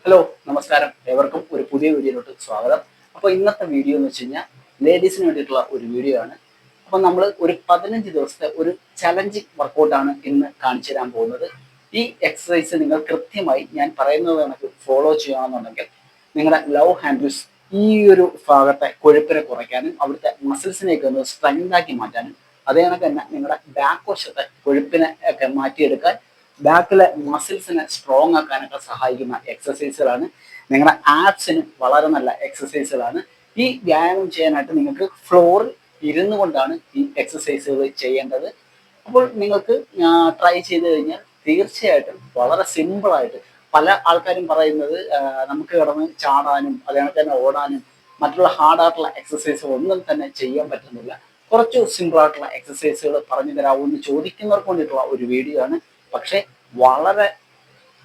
Hello നമസ്കാരം ഏവർക്കും ഒരു പുതിയ വീഡിയോയിലോട്ട് സ്വാഗതം. അപ്പോൾ ഇന്നത്തെ വീഡിയോ എന്ന് വെച്ച് കഴിഞ്ഞാൽ ലേഡീസിന് വേണ്ടിയിട്ടുള്ള ഒരു വീഡിയോ ആണ്. അപ്പോൾ നമ്മൾ ഒരു 15 ദിവസത്തെ ഒരു ചലഞ്ചിങ് വർക്കൗട്ടാണ് ഇന്ന് കാണിച്ചു തരാൻ പോകുന്നത്. ഈ എക്സസൈസ് നിങ്ങൾ കൃത്യമായി ഞാൻ പറയുന്നത് കണക്ക് ഫോളോ ചെയ്യുകയാണെന്നുണ്ടെങ്കിൽ നിങ്ങളുടെ ലവ് ഹാൻഡിൽസ് ഈ ഒരു ഭാഗത്തെ കൊഴുപ്പിനെ കുറയ്ക്കാനും അവിടുത്തെ മസിൽസിനെയൊക്കെ ഒന്ന് സ്ട്രെങ്ത് ആക്കി മാറ്റാനും അതേ കണക്ക് തന്നെ നിങ്ങളുടെ ബാക്ക് വശത്തെ കൊഴുപ്പിനെ ഒക്കെ മാറ്റിയെടുക്കാൻ ബാക്കിലെ മസിൽസിനെ സ്ട്രോങ് ആക്കാനൊക്കെ സഹായിക്കുന്ന എക്സസൈസുകളാണ്. നിങ്ങളുടെ ആപ്സിന് വളരെ നല്ല എക്സസൈസുകളാണ്. ഈ വ്യായാമം ചെയ്യാനായിട്ട് നിങ്ങൾക്ക് ഫ്ലോറിൽ ഇരുന്നു കൊണ്ടാണ് ഈ എക്സസൈസുകൾ ചെയ്യേണ്ടത്. അപ്പോൾ നിങ്ങൾക്ക് ട്രൈ ചെയ്ത് കഴിഞ്ഞാൽ തീർച്ചയായിട്ടും വളരെ സിമ്പിളായിട്ട് പല ആൾക്കാരും പറയുന്നത് നമുക്ക് കിടന്ന് ചാടാനും അതേപോലെ തന്നെ ഓടാനും മറ്റുള്ള ഹാർഡായിട്ടുള്ള എക്സസൈസുകൾ ഒന്നും തന്നെ ചെയ്യാൻ പറ്റുന്നില്ല. കുറച്ച് സിമ്പിളായിട്ടുള്ള എക്സസൈസുകൾ പറഞ്ഞു തരാമെന്ന് ചോദിക്കുന്നവർക്ക് വേണ്ടിയിട്ടുള്ള ഒരു വീഡിയോ ആണ്. പക്ഷെ വളരെ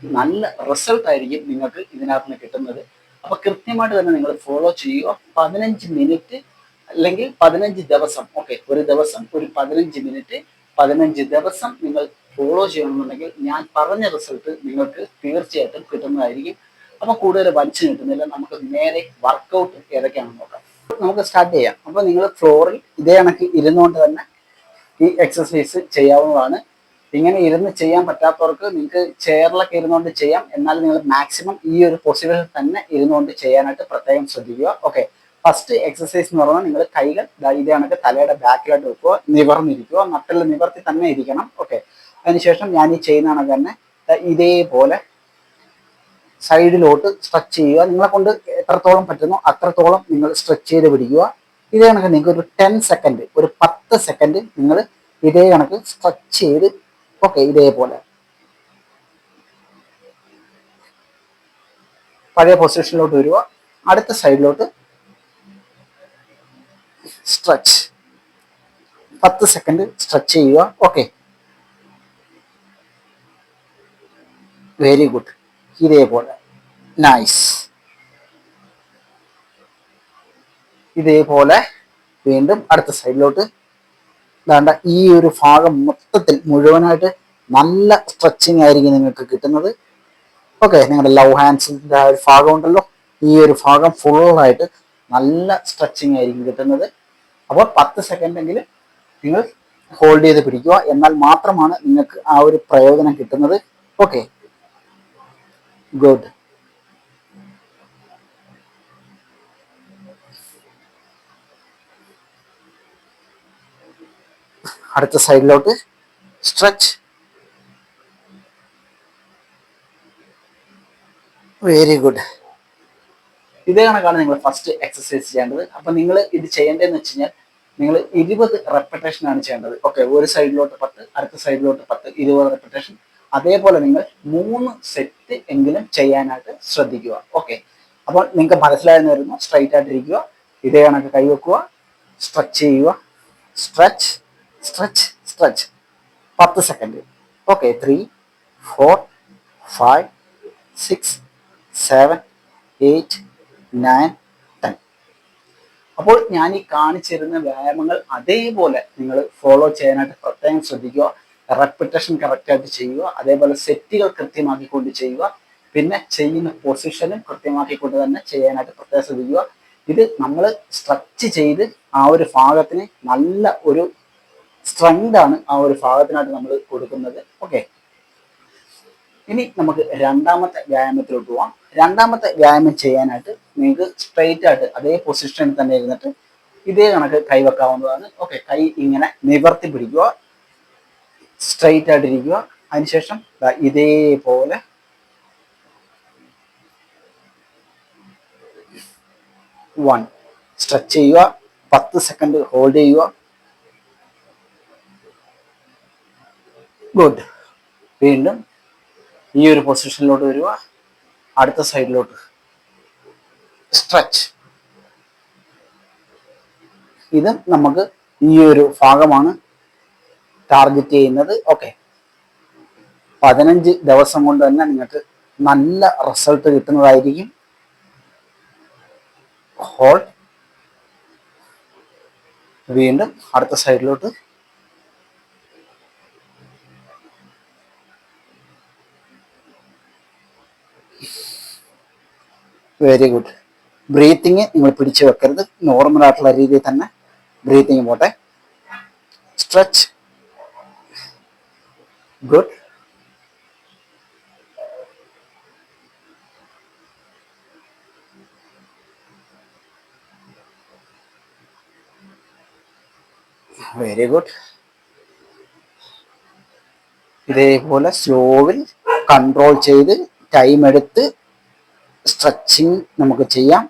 നല്ല റിസൾട്ട് ആയിരിക്കും നിങ്ങൾക്ക് ഇതിനകത്ത് നിന്ന് കിട്ടുന്നത്. അപ്പൊ കൃത്യമായിട്ട് തന്നെ നിങ്ങൾ ഫോളോ ചെയ്യുക. 15 മിനിറ്റ് അല്ലെങ്കിൽ 15 ദിവസം, ഓക്കെ, ഒരു ദിവസം ഒരു 15 മിനിറ്റ് 15 ദിവസം നിങ്ങൾ ഫോളോ ചെയ്യണമെന്നുണ്ടെങ്കിൽ ഞാൻ പറഞ്ഞ റിസൾട്ട് നിങ്ങൾക്ക് തീർച്ചയായിട്ടും കിട്ടുന്നതായിരിക്കും. അപ്പൊ കൂടുതൽ വലിച്ചു കിട്ടുന്നില്ല, നമുക്ക് നേരെ വർക്കൗട്ട് ഏതൊക്കെയാണെന്ന് നോക്കാം. നമുക്ക് സ്റ്റാർട്ട് ചെയ്യാം. അപ്പൊ നിങ്ങൾ ഫ്ലോറിൽ ഇതേ കണക്ക് ഇരുന്നുകൊണ്ട് തന്നെ ഈ എക്സസൈസ് ചെയ്യാവുന്നതാണ്. ഇങ്ങനെ ഇരുന്ന് ചെയ്യാൻ പറ്റാത്തവർക്ക് നിങ്ങൾക്ക് ചെയറിലൊക്കെ ഇരുന്നുകൊണ്ട് ചെയ്യാം. എന്നാൽ നിങ്ങൾ മാക്സിമം ഈ ഒരു പൊസിഷനിൽ തന്നെ ഇരുന്നുകൊണ്ട് ചെയ്യാനായിട്ട് പ്രത്യേകം ശ്രദ്ധിക്കുക. ഓക്കെ, ഫസ്റ്റ് എക്സസൈസ് എന്ന് പറഞ്ഞാൽ നിങ്ങൾ കൈകൾ ഇതേ കണക്ക് തലയുടെ ബാക്കിലായിട്ട് വെക്കുക, നിവർന്നിരിക്കുക, നട്ടിൽ നിവർത്തി തന്നെ ഇരിക്കണം. ഓക്കെ, അതിനുശേഷം ഞാൻ ഈ ചെയ്യുന്ന കണക്ക് തന്നെ ഇതേപോലെ സൈഡിലോട്ട് സ്ട്രെച്ച് ചെയ്യുക. നിങ്ങളെ കൊണ്ട് എത്രത്തോളം പറ്റുന്നോ അത്രത്തോളം നിങ്ങൾ സ്ട്രെച്ച് ചെയ്ത് പിടിക്കുക. ഇതേ കണക്ക് നിങ്ങൾക്ക് ഒരു 10 സെക്കൻഡ്, ഒരു 10 സെക്കൻഡ് നിങ്ങൾ ഇതേ കണക്ക് സ്ട്രെച്ച് ചെയ്ത്, ഓക്കെ, ഇതേപോലെ പഴയ പൊസിഷനിലോട്ട് വരിക. അടുത്ത സൈഡിലോട്ട് സ്ട്രെച്ച് 10 സെക്കൻഡ് സ്ട്രെച്ച് ചെയ്യുക. Okay, very good. ഇതേപോലെ നൈസ്. ഇതേപോലെ വീണ്ടും അടുത്ത സൈഡിലോട്ട്. വേണ്ട, ഈ ഒരു ഭാഗം മൊത്തത്തിൽ മുഴുവനായിട്ട് നല്ല സ്ട്രെച്ചിങ് ആയിരിക്കും നിങ്ങൾക്ക് കിട്ടുന്നത്. ഓക്കെ, നിങ്ങളുടെ ലവ് ഹാൻഡ്സിൻ്റെ ആ ഒരു ഭാഗം ഉണ്ടല്ലോ, ഈ ഒരു ഭാഗം ഫുള്ളായിട്ട് നല്ല സ്ട്രെച്ചിങ് ആയിരിക്കും കിട്ടുന്നത്. അപ്പോൾ 10 സെക്കൻഡ് എങ്കിലും നിങ്ങൾ ഹോൾഡ് ചെയ്ത് പിടിക്കുക. എന്നാൽ മാത്രമാണ് നിങ്ങൾക്ക് ആ ഒരു പ്രയോജനം കിട്ടുന്നത്. Okay, good. അടുത്ത സൈഡിലോട്ട് സ്ട്രെച്ച്. Very good. ഇതേ കണക്കാണ് നിങ്ങൾ ഫസ്റ്റ് എക്സസൈസ് ചെയ്യേണ്ടത്. അപ്പൊ നിങ്ങൾ ഇത് ചെയ്യേണ്ടതെന്ന് വെച്ച് കഴിഞ്ഞാൽ നിങ്ങൾ 20 റെപ്പിറ്റേഷൻ ആണ് ചെയ്യേണ്ടത്. ഓക്കെ, ഒരു സൈഡിലോട്ട് 10, അടുത്ത സൈഡിലോട്ട് 10, 20 റെപ്പിറ്റേഷൻ. അതേപോലെ നിങ്ങൾ 3 സെറ്റ് എങ്കിലും ചെയ്യാനായിട്ട് ശ്രദ്ധിക്കുക. ഓക്കെ, അപ്പോൾ നിങ്ങൾക്ക് മനസ്സിലായെന്ന് വരുന്നു. സ്ട്രൈറ്റ് ആയിട്ടിരിക്കുക, ഇതേ കണക്ക് കൈവെക്കുക, സ്ട്രെച്ച് ചെയ്യുക, stretch stretch stretch 10 second. Okay, 3, 4, 5, 6, 7, 8, 9, 10. അപ്പോൾ ഞാൻ ഈ കാണിച്ചിരുന്ന വ്യായാമങ്ങൾ അതേപോലെ നിങ്ങൾ ഫോളോ ചെയ്യാനായിട്ട് പ്രത്യേകം ശ്രദ്ധിക്കുക. റെപ്പിറ്റേഷൻ കറക്റ്റായിട്ട് ചെയ്യുക, അതേപോലെ സെറ്റുകൾ കൃത്യമാക്കിക്കൊണ്ട് ചെയ്യുക, പിന്നെ ചെയ്യുന്ന പൊസിഷനും കൃത്യമാക്കിക്കൊണ്ട് തന്നെ ചെയ്യാനായിട്ട് പ്രത്യേകം ശ്രദ്ധിക്കുക. ഇത് നമ്മൾ സ്ട്രെച്ച് ചെയ്ത് ആ ഒരു ഭാഗത്തിന് നല്ല ഒരു സ്ട്രെങ്ത് ആണ് ആ ഒരു ഭാഗത്തിനായിട്ട് നമ്മൾ കൊടുക്കുന്നത്. ഓക്കെ, ഇനി നമുക്ക് രണ്ടാമത്തെ വ്യായാമത്തിലോട്ട് പോവാം. രണ്ടാമത്തെ വ്യായാമം ചെയ്യാനായിട്ട് നിങ്ങൾക്ക് സ്ട്രെയിറ്റ് ആയിട്ട് അതേ പൊസിഷനിൽ തന്നെ ഇരുന്നിട്ട് ഇതേ കണക്ക് കൈ വെക്കാവുന്നതാണ്. ഓക്കെ, കൈ ഇങ്ങനെ നിവർത്തി പിടിക്കുക, സ്ട്രെയിറ്റ് ആയിട്ടിരിക്കുക. അതിനുശേഷം ഇതേപോലെ സ്ട്രെച്ച് ചെയ്യുക, 10 സെക്കൻഡ് ഹോൾഡ് ചെയ്യുക. ഗുഡ്. വീണ്ടും ഈ ഒരു പൊസിഷനിലോട്ട് വരിക, അടുത്ത സൈഡിലോട്ട് സ്ട്രെച്ച്. ഇത് നമുക്ക് ഈ ഒരു ഭാഗമാണ് ടാർഗറ്റ് ചെയ്യുന്നത്. ഓക്കെ, 15 ദിവസം കൊണ്ട് തന്നെ നിങ്ങൾക്ക് നല്ല റിസൾട്ട് കിട്ടുന്നതായിരിക്കും. ഹോൾഡ്. വീണ്ടും അടുത്ത സൈഡിലോട്ട് വെരി ഗുഡ്. ബ്രീത്തിങ് നിങ്ങൾ പിടിച്ചു വെക്കരുത്, നോർമൽ ആയിട്ടുള്ള രീതിയിൽ തന്നെ ബ്രീത്തിങ് പോട്ടെ. സ്ട്രെച്ച്. ഗുഡ്. Very good. ഇതേപോലെ സ്ലോവിൽ കൺട്രോൾ ചെയ്ത് ടൈം എടുത്ത് സ്ട്രെച്ചിങ് നമുക്ക് ചെയ്യാം.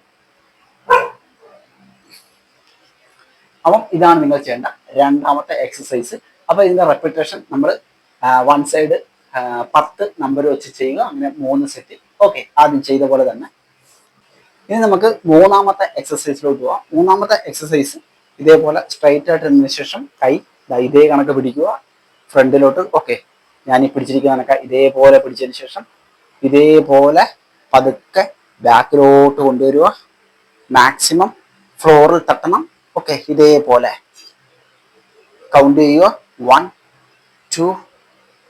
അപ്പം ഇതാണ് നിങ്ങൾ ചെയ്യേണ്ട രണ്ടാമത്തെ എക്സസൈസ്. അപ്പൊ ഇതിന്റെ റെപ്പിറ്റേഷൻ നമ്മൾ വൺ സൈഡ് 10 നമ്പർ വെച്ച് ചെയ്യുക, അങ്ങനെ 3 സെറ്റ്. ഓക്കെ, ആദ്യം ചെയ്ത പോലെ തന്നെ. ഇനി നമുക്ക് മൂന്നാമത്തെ എക്സസൈസിലോട്ട് പോവാം. മൂന്നാമത്തെ എക്സസൈസ് ഇതേപോലെ സ്ട്രൈറ്റ് ആയിട്ട് ഇരുന്നതിന് ശേഷം കൈ ഇതേ കണക്ക് പിടിക്കുക ഫ്രണ്ടിലോട്ട്. ഓക്കെ, ഞാൻ ഈ പിടിച്ചിരിക്കുന്ന കണക്ക് ഇതേപോലെ പിടിച്ചതിന് ശേഷം ഇതേപോലെ പതുക്കെ ബാക്കിലോട്ട് കൊണ്ടുവരിക. മാക്സിമം ഫ്ലോറിൽ തട്ടണം. ഓക്കെ, ഇതേപോലെ കൗണ്ട് ചെയ്യുക. 1 2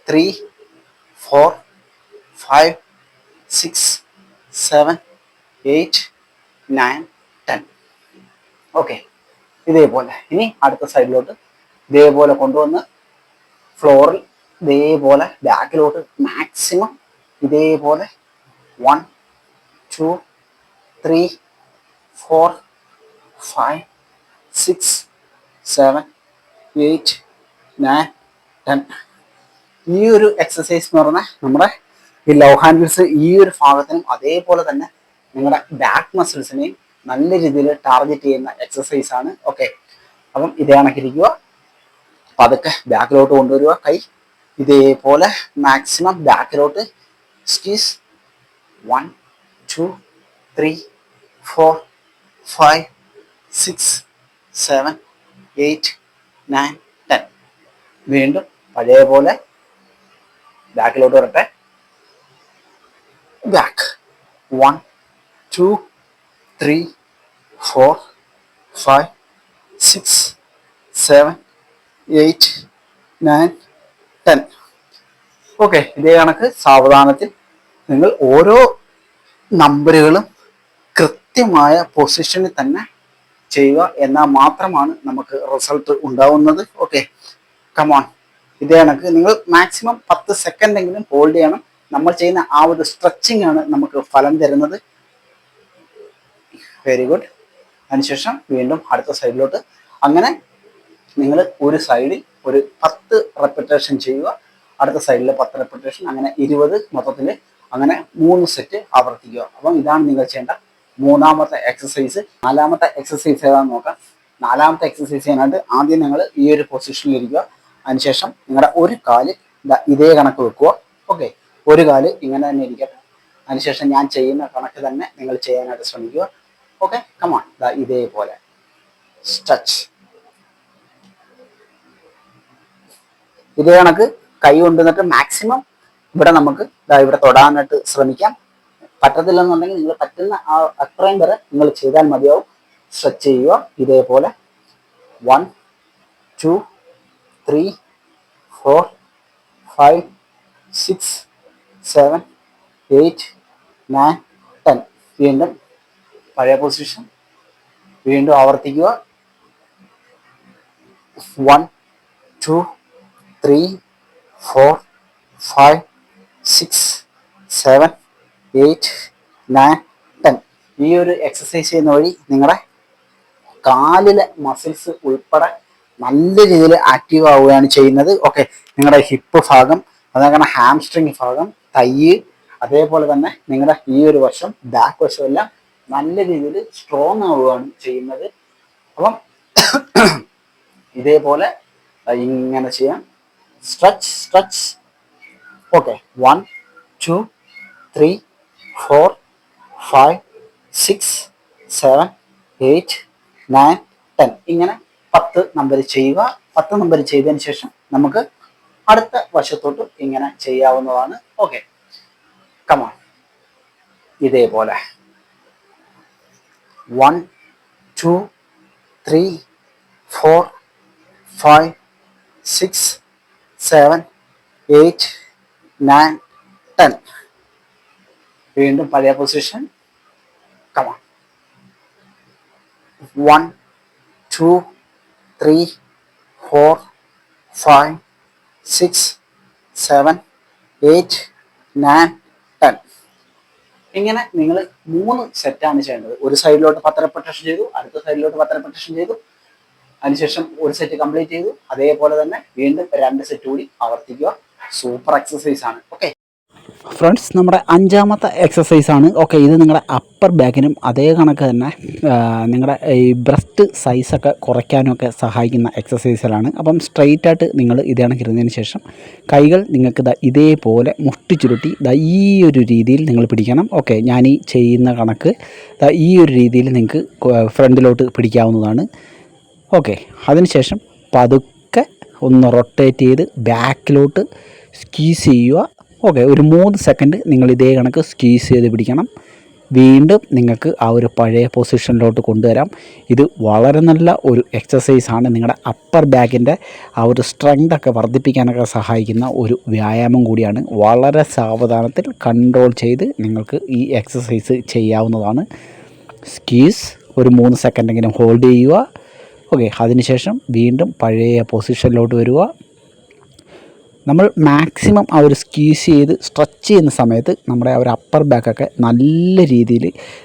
3 4 5 6 7 8 9 10. ഓക്കെ, ഇതേപോലെ. ഇനി അടുത്ത സൈഡിലോട്ട് ഇതേപോലെ കൊണ്ടുവന്ന് ഫ്ലോറിൽ ഇതേപോലെ ബാക്കിലോട്ട് മാക്സിമം ഇതേപോലെ 1 2 3 4 5 6 7 8 9 10. ഈ ഒരു എക്സസൈസ് എന്ന് പറഞ്ഞാൽ നമ്മുടെ ഈ ലവ് ഹാൻഡിൽസ് ഈ ഒരു ഭാഗത്തിനും അതേപോലെ തന്നെ നിങ്ങളുടെ ബാക്ക് മസിൽസിനെയും നല്ല രീതിയിൽ ടാർഗറ്റ് ചെയ്യുന്ന എക്സസൈസ് ആണ്. ഓക്കെ, അപ്പം ഇതേ കണക്കിരിക്കുക. പതുക്കെ ബാക്കിലോട്ട് കൊണ്ടുവരിക. കൈ ഇതേപോലെ മാക്സിമം ബാക്കിലോട്ട് സ്ക്വീസ്. 1 2 3 4 5 6 7 8 9 10. വീണ്ടും പഴയ പോലെ ബാക്കിലോട്ട് വരട്ടെ. ബാക്ക്. 1 2 3 4 5 6 7 8 9 10. ഓക്കെ, ഇതേ കണക്ക് സാവധാനത്തിൽ നിങ്ങൾ ഓരോ നമ്പറുകളും കൃത്യമായ പൊസിഷനിൽ തന്നെ ചെയ്യുക, എന്നാൽ മാത്രമാണ് നമുക്ക് റിസൾട്ട് ഉണ്ടാവുന്നത്. Okay, come on. ഇതേ കണക്ക് നിങ്ങൾ മാക്സിമം 10 സെക്കൻഡ് എങ്കിലും ഹോൾഡ് ചെയ്യണം. നമ്മൾ ചെയ്യുന്ന ആ ഒരു സ്ട്രെച്ചിങ് ആണ് നമുക്ക് ഫലം തരുന്നത്. Very good. അതിനുശേഷം വീണ്ടും അടുത്ത സൈഡിലോട്ട്. അങ്ങനെ നിങ്ങൾ ഒരു സൈഡിൽ ഒരു 10 റെപ്പിറ്റേഷൻ ചെയ്യുക, അടുത്ത സൈഡിൽ 10 റെപ്പിറ്റേഷൻ, അങ്ങനെ 20 മൊത്തത്തിൽ, അങ്ങനെ 3 സെറ്റ് ആവർത്തിക്കുക. അപ്പം ഇതാണ് നിങ്ങൾ ചെയ്യേണ്ട മൂന്നാമത്തെ എക്സസൈസ്. നാലാമത്തെ എക്സസൈസ് ഏതാണെന്ന് നോക്കാം. നാലാമത്തെ എക്സസൈസ് ചെയ്യാനായിട്ട് ആദ്യം നിങ്ങൾ ഈ ഒരു പൊസിഷനിൽ ഇരിക്കുക. അതിനുശേഷം നിങ്ങളുടെ ഒരു കാല് ഇതേ കണക്ക് വെക്കുക. ഓക്കെ, ഒരു കാല് ഇങ്ങനെ തന്നെ ഇരിക്കട്ടെ. അതിനുശേഷം ഞാൻ ചെയ്യുന്ന കണക്ക് തന്നെ നിങ്ങൾ ചെയ്യാനായിട്ട് ശ്രമിക്കുക. Okay, come on. ഇതേപോലെ സ്ട്രെച്ച്. ഇതേ കണക്ക് കൈ കൊണ്ടുവന്നിട്ട് മാക്സിമം ഇവിടെ നമുക്ക് ഇവിടെ തൊടാനായിട്ട് ശ്രമിക്കാം. പറ്റത്തില്ലെന്നുണ്ടെങ്കിൽ നിങ്ങൾ പറ്റുന്ന അത്രയും വരെ നിങ്ങൾ ചെയ്താൽ മതിയാവും. സ്ട്രെച്ച് ചെയ്യുക ഇതേപോലെ. 1 2 3 4 5 6 7 8 9 10. വീണ്ടും പഴയ പൊസിഷൻ വീണ്ടും ആവർത്തിക്കുക. 1 2 3 4 5 6 7 8 9 10. ഈ ഒരു എക്സസൈസ് ചെയ്യുന്ന വഴി നിങ്ങളുടെ കാലിലെ മസിൽസ് ഉൾപ്പെടെ നല്ല രീതിയിൽ ആക്റ്റീവ് ആവുകയാണ് ചെയ്യുന്നത്. ഓക്കെ, നിങ്ങളുടെ ഹിപ്പ് ഭാഗം, അതേപോലെ ഹാംസ്ട്രിങ് ഭാഗം, തൈ, അതേപോലെ തന്നെ നിങ്ങളുടെ ഈ ഒരു വശം, ബാക്ക് വശം എല്ലാം നല്ല രീതിയിൽ സ്ട്രോങ് ആവുകയാണ് ചെയ്യുന്നത്. അപ്പം ഇതേപോലെ ഇങ്ങനെ ചെയ്യാം. Stretch stretch. ഓക്കെ, 1 2 3 4 5 6 7 8 9 10. ഇങ്ങനെ 10 നമ്പർ ചെയ്യുക. 10 നമ്പർ ചെയ്തതിന് ശേഷം നമുക്ക് അടുത്ത വശത്തോട്ട് ഇങ്ങനെ ചെയ്യാവുന്നതാണ്. Okay, come on. ഇതേപോലെ 1 2 3 4 5 6 7 8 9 10. വീണ്ടും പഴയ പൊസിഷൻ. 1 2 3 4 5 6 7 8 9 10. ഇങ്ങനെ നിങ്ങൾ 3 സെറ്റാണ് ചെയ്യേണ്ടത്. ഒരു സൈഡിലോട്ട് 10 റെപ്പിറ്റേഷൻ ചെയ്തു, അടുത്ത സൈഡിലോട്ട് 10 റെപ്പിറ്റേഷൻ ചെയ്തു, അതിനുശേഷം ഒരു സെറ്റ് കംപ്ലീറ്റ് ചെയ്തു. അതേപോലെ തന്നെ വീണ്ടും 2 സെറ്റ് കൂടി ആവർത്തിക്കുക. സൂപ്പർ എക്സസൈസ് ആണ്. ഓക്കെ ഫ്രണ്ട്സ്, നമ്മുടെ 5ാമത്തെ എക്സസൈസ് ആണ്. ഓക്കെ, ഇത് നിങ്ങളുടെ അപ്പർ ബാക്കിനും അതേ കണക്ക് തന്നെ നിങ്ങളുടെ ഈ ബ്രസ്റ്റ് സൈസൊക്കെ കുറയ്ക്കാനൊക്കെ സഹായിക്കുന്ന എക്സസൈസുകളാണ്. അപ്പം സ്ട്രെയിറ്റ് ആയിട്ട് നിങ്ങൾ ഇത് കണക്കിരുന്നതിന് ശേഷം കൈകൾ നിങ്ങൾക്ക് ഇതേപോലെ മുട്ടി ചുരുട്ടി ഈ ഒരു രീതിയിൽ നിങ്ങൾ പിടിക്കണം. ഓക്കെ, ഞാൻ ഈ ചെയ്യുന്ന കണക്ക് ഈ ഒരു രീതിയിൽ നിങ്ങൾക്ക് ഫ്രണ്ടിലോട്ട് പിടിക്കാവുന്നതാണ്. ഓക്കെ, അതിനുശേഷം പതുക്കെ ഒന്ന് റൊട്ടേറ്റ് ചെയ്ത് ബാക്കിലോട്ട് സ്ക്വീസ് ചെയ്യുക. ഓക്കെ, ഒരു 3 സെക്കൻഡ് നിങ്ങൾ ഇതേ കണക്ക് സ്ക്വീസ് ചെയ്ത് പിടിക്കണം. വീണ്ടും നിങ്ങൾക്ക് ആ ഒരു പഴയ പൊസിഷനിലോട്ട് കൊണ്ടുവരാം. ഇത് വളരെ നല്ല ഒരു എക്സസൈസാണ്. നിങ്ങളുടെ അപ്പർ ബാക്കിൻ്റെ ആ ഒരു സ്ട്രെങ്തൊക്കെ വർദ്ധിപ്പിക്കാനൊക്കെ സഹായിക്കുന്ന ഒരു വ്യായാമം കൂടിയാണ്. വളരെ സാവധാനത്തിൽ കൺട്രോൾ ചെയ്ത് നിങ്ങൾക്ക് ഈ എക്സസൈസ് ചെയ്യാവുന്നതാണ്. സ്ക്വീസ് ഒരു 3 സെക്കൻഡെങ്കിലും ഹോൾഡ് ചെയ്യുക. ഓക്കെ, അതിനുശേഷം വീണ്ടും പഴയ പൊസിഷനിലോട്ട് വരിക. നമ്മൾ മാക്സിമം ആ ഒരു സ്ക്വീസ് ചെയ്ത് സ്ട്രെച്ച് ചെയ്യുന്ന സമയത്ത് നമ്മുടെ ആ ഒരു അപ്പർ ബാക്കൊക്കെ നല്ല രീതിയിൽ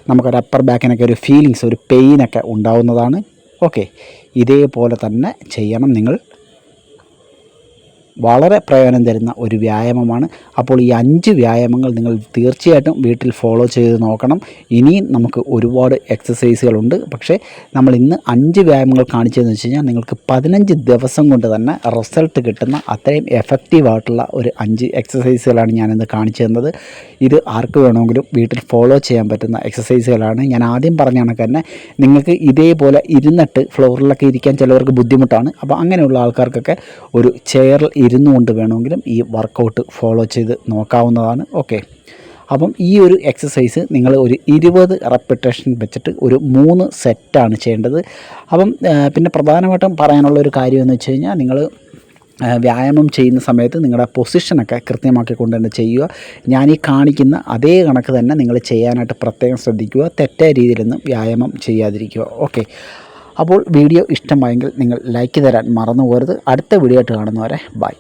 നമുക്കൊരു അപ്പർ ബാക്കിനൊക്കെ ഒരു ഫീലിങ്സ്, ഒരു പെയിനൊക്കെ ഉണ്ടാവുന്നതാണ്. ഓക്കെ, ഇതേപോലെ തന്നെ ചെയ്യണം നിങ്ങൾ. വളരെ പ്രയോജനം തരുന്ന ഒരു വ്യായാമമാണ്. അപ്പോൾ ഈ 5 വ്യായാമങ്ങൾ നിങ്ങൾ തീർച്ചയായിട്ടും വീട്ടിൽ ഫോളോ ചെയ്ത് നോക്കണം. ഇനിയും നമുക്ക് ഒരുപാട് എക്സസൈസുകളുണ്ട്. പക്ഷേ നമ്മൾ ഇന്ന് 5 വ്യായാമങ്ങൾ കാണിച്ചതെന്ന് വെച്ച് കഴിഞ്ഞാൽ നിങ്ങൾക്ക് 15 ദിവസം കൊണ്ട് തന്നെ റിസൾട്ട് കിട്ടുന്ന അത്രയും എഫക്റ്റീവായിട്ടുള്ള ഒരു 5 എക്സസൈസുകളാണ് ഞാനിന്ന് കാണിച്ചു തന്നത്. ഇത് ആർക്ക് വേണമെങ്കിലും വീട്ടിൽ ഫോളോ ചെയ്യാൻ പറ്റുന്ന എക്സസൈസുകളാണ്. ഞാൻ ആദ്യം പറഞ്ഞ കണക്ക് തന്നെ നിങ്ങൾക്ക് ഇതേപോലെ ഇരുന്നിട്ട് ഫ്ലോറിലൊക്കെ ഇരിക്കാൻ ചിലവർക്ക് ബുദ്ധിമുട്ടാണ്. അപ്പോൾ അങ്ങനെയുള്ള ആൾക്കാർക്കൊക്കെ ഒരു ചെയറിൽ ഇരുന്നുകൊണ്ട് വേണമെങ്കിലും ഈ വർക്കൗട്ട് ഫോളോ ചെയ്ത് നോക്കാവുന്നതാണ്. ഓക്കെ, അപ്പം ഈ ഒരു എക്സസൈസ് നിങ്ങൾ ഒരു 20 റെപ്പിറ്റേഷൻ വെച്ചിട്ട് ഒരു 3 സെറ്റാണ് ചെയ്യേണ്ടത്. അപ്പം പിന്നെ പ്രധാനമായിട്ടും പറയാനുള്ള ഒരു കാര്യമെന്ന് വെച്ച് കഴിഞ്ഞാൽ നിങ്ങൾ വ്യായാമം ചെയ്യുന്ന സമയത്ത് നിങ്ങളുടെ പൊസിഷനൊക്കെ കൃത്യമാക്കിക്കൊണ്ട് തന്നെ ചെയ്യുക. ഞാൻ ഈ കാണിക്കുന്ന അതേ കണക്ക് തന്നെ നിങ്ങൾ ചെയ്യാനായിട്ട് പ്രത്യേകം ശ്രദ്ധിക്കുക. തെറ്റായ രീതിയിലൊന്നും വ്യായാമം ചെയ്യാതിരിക്കുക. ഓക്കെ, അപ്പോൾ വീഡിയോ ഇഷ്ടമായെങ്കിൽ നിങ്ങൾ ലൈക്ക് തരാൻ മറന്നു പോകരുത്. അടുത്ത വീഡിയോ ആയിട്ട് കാണുന്നവരെ ബൈ.